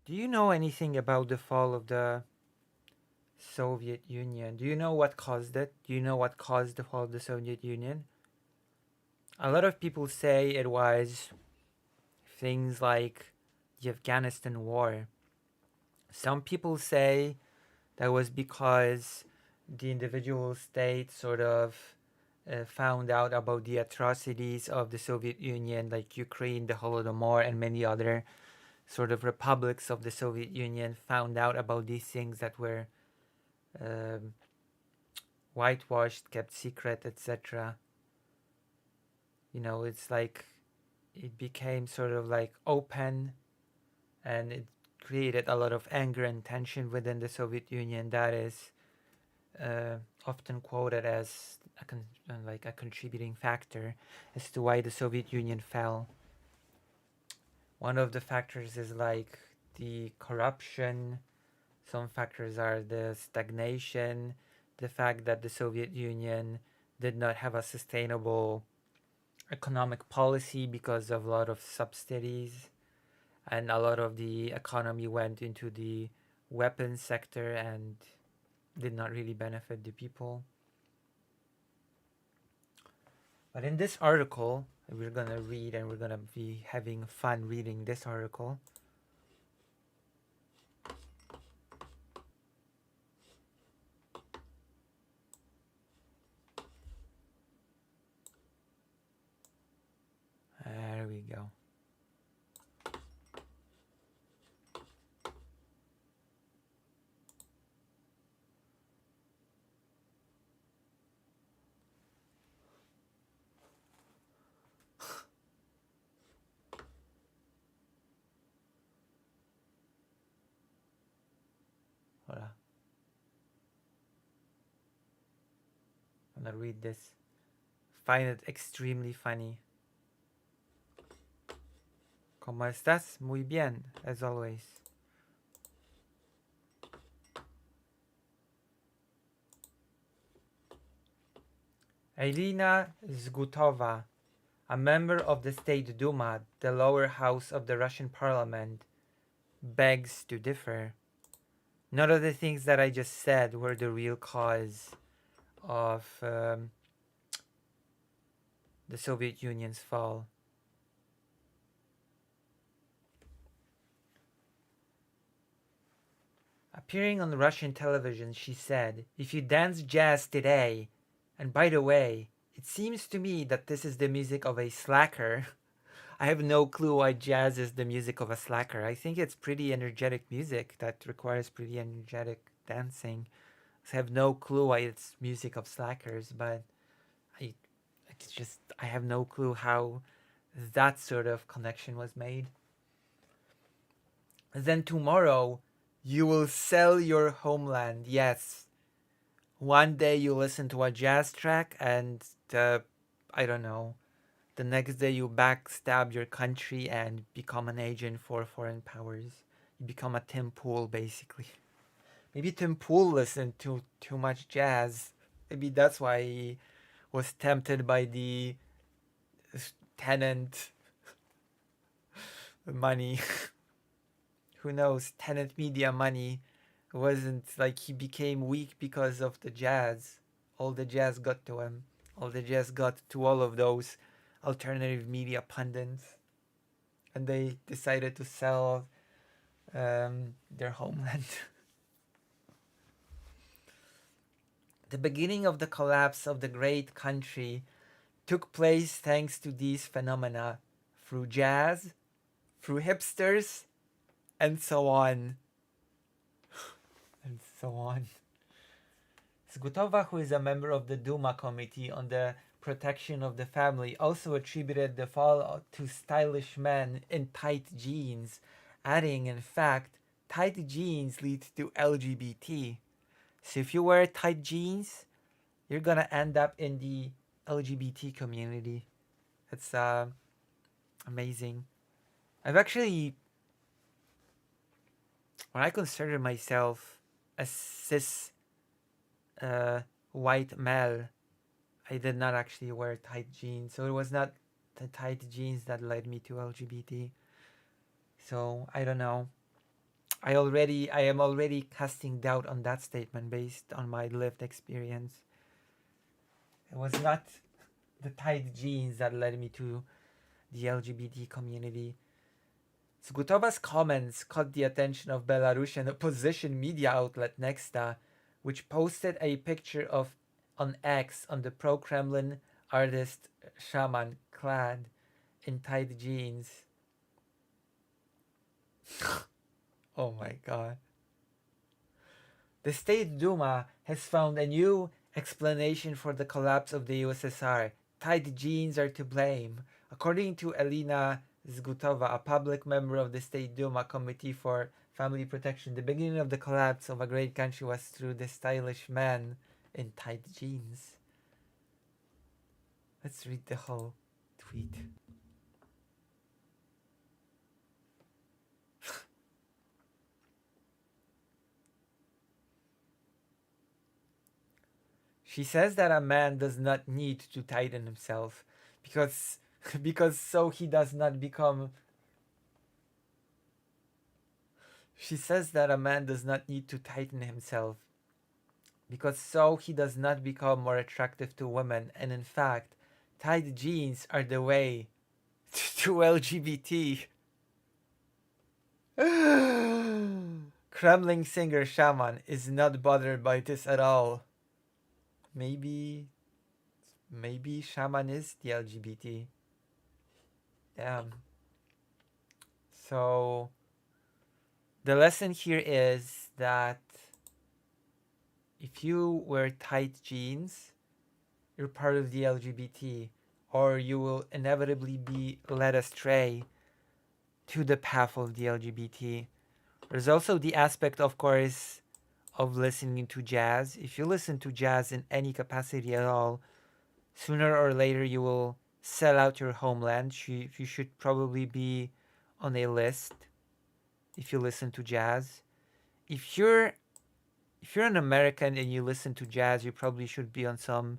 Do you know anything about the fall of the Soviet Union? Do you know what caused it? Do you know what caused the fall of the Soviet Union? A lot of people say it was things like the Afghanistan war. Some people say that was because the individual states sort of found out about the atrocities of the Soviet Union, like Ukraine, the Holodomor, and many other sort of republics of the Soviet Union, found out about these things that were um, whitewashed, kept secret, etc. You know, it's like it became sort of like open, and it created a lot of anger and tension within the Soviet Union that is uh, often quoted as like a contributing factor as to why the Soviet Union fell. One of the factors is like the corruption. Some factors are the stagnation, the fact that the Soviet Union did not have a sustainable economic policy because of a lot of subsidies, and a lot of the economy went into the weapons sector and did not really benefit the people. But in this article, we're gonna read and we're gonna be having fun reading this article. There we go. Hold on. I'm gonna read this. Find it extremely funny. ¿Cómo estás? Muy bien, as always. Elena Zgutova, a member of the State Duma, the lower house of the Russian parliament, begs to differ. None of the things that I just said were the real cause of the Soviet Union's fall. Appearing on Russian television, she said, "If you dance jazz today, and by the way, it seems to me that this is the music of a slacker." I have no clue why jazz is the music of a slacker. I think it's pretty energetic music that requires pretty energetic dancing. I have no clue why it's music of slackers, but I it's just I have no clue how that sort of connection was made. Then tomorrow you will sell your homeland. Yes. One day you listen to a jazz track and I don't know. The next day you backstab your country and become an agent for foreign powers. You become a Tim Pool basically. Maybe Tim Pool listened to too much jazz. Maybe that's why he was tempted by the tenant money. Who knows? Tenant media money. It wasn't like he became weak because of the jazz. All the jazz got to him. All the jazz got to all of those alternative media pundits. And they decided to sell their homeland. The beginning of the collapse of the great country took place thanks to these phenomena through jazz, through hipsters, and so on. And so on. Zgutova, who is a member of the Duma Committee on the Protection of the Family, also attributed the fall to stylish men in tight jeans, adding, in fact, tight jeans lead to LGBT. So if you wear tight jeans, you're gonna end up in the LGBT community. It's amazing. I've actually, when I consider myself a cis white male, I did not actually wear tight jeans. So it was not the tight jeans that led me to LGBT. So I don't know. I am already casting doubt on that statement based on my lived experience. It was not the tight jeans that led me to the LGBT community. Zgutova's comments caught the attention of Belarusian opposition media outlet Nexta, which posted a picture of on X on the pro-Kremlin artist Shaman clad in tight jeans. Oh my god. The State Duma has found a new explanation for the collapse of the USSR. Tight jeans are to blame. According to Elena Zgutova, a public member of the State Duma Committee for Family Protection, the beginning of the collapse of a great country was through the stylish man in tight jeans. Let's read the whole tweet. She says that a man does not need to tighten himself because because so he does not become. She says that a man does not need to tighten himself because so he does not become more attractive to women, and in fact, tight jeans are the way to LGBT. Kremlin singer Shaman is not bothered by this at all. Maybe Shaman is the LGBT. Damn. So the lesson here is that if you wear tight jeans, you're part of the LGBT, or you will inevitably be led astray to the path of the LGBT. There's also the aspect, of course, of listening to jazz. If you listen to jazz in any capacity at all, sooner or later you will sell out your homeland. You should probably be on a list if you listen to jazz. If you're an American and you listen to jazz, you probably should be on some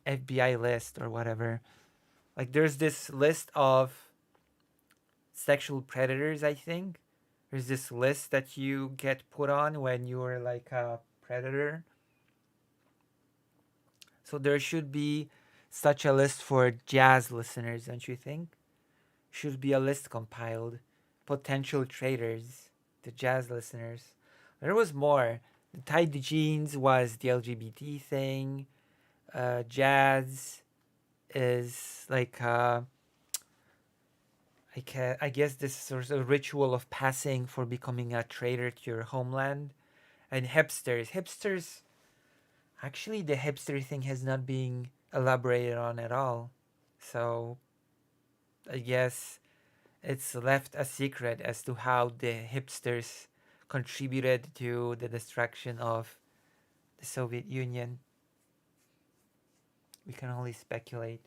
FBI list or whatever. Like there's this list of sexual predators, I think. There's this list that you get put on when you're like a predator. So there should be such a list for jazz listeners, don't you think? Should be a list compiled. Potential traitors, the jazz listeners. There was more. The tight jeans was the LGBT thing. Jazz is like I guess this sort of ritual of passing for becoming a traitor to your homeland. And hipsters. Actually, the hipster thing has not been elaborated on at all. So I guess it's left a secret as to how the hipsters contributed to the destruction of the Soviet Union. We can only speculate.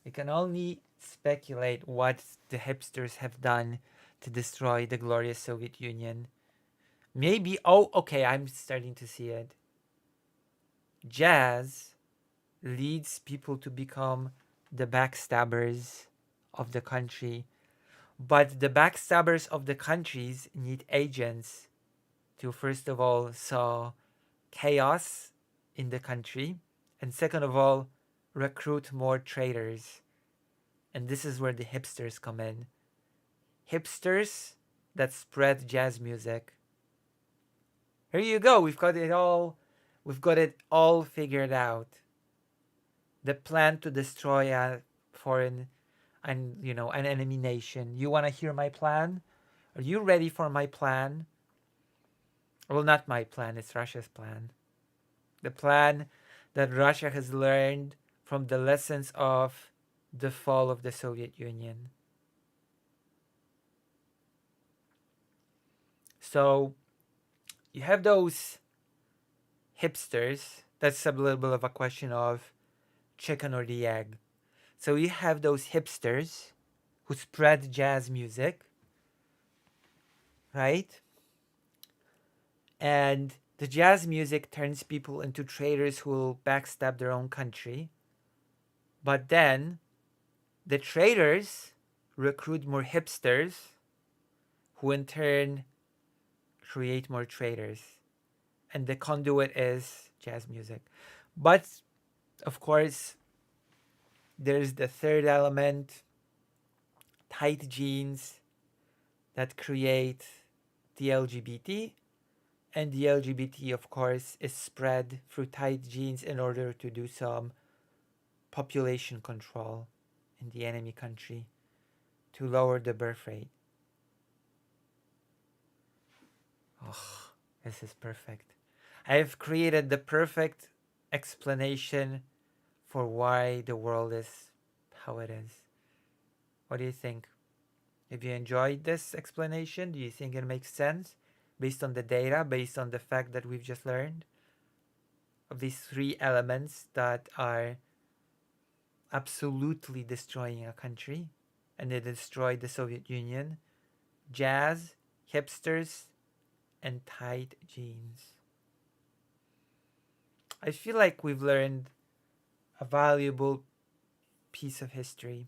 We can only speculate what the hipsters have done to destroy the glorious Soviet Union. Maybe, oh, okay, I'm starting to see it. Jazz leads people to become the backstabbers of the country. But the backstabbers of the countries need agents to, first of all, sow chaos in the country, and second of all, recruit more traitors. And this is where the hipsters come in. Hipsters that spread jazz music. Here you go. We've got it all figured out. The plan to destroy a foreign and an enemy nation. You want to hear my plan? Are you ready for my plan? Well, not my plan, it's Russia's plan. The plan that Russia has learned from the lessons of the fall of the Soviet Union. So you have those hipsters. That's a little bit of a question of chicken or the egg. So you have those hipsters who spread jazz music, right? And the jazz music turns people into traitors who will backstab their own country. But then the traitors recruit more hipsters who in turn create more traders. And the conduit is jazz music. But of course, there's the third element, tight jeans that create the LGBT. And the LGBT, of course, is spread through tight jeans in order to do some population control in the enemy country to lower the birth rate. Oh, this is perfect. I have created the perfect explanation for why the world is how it is. What do you think? Have you enjoyed this explanation? Do you think it makes sense based on the data, based on the fact that we've just learned of these three elements that are absolutely destroying a country, and they destroyed the Soviet Union? Jazz, hipsters, and tight jeans. I feel like we've learned a valuable piece of history.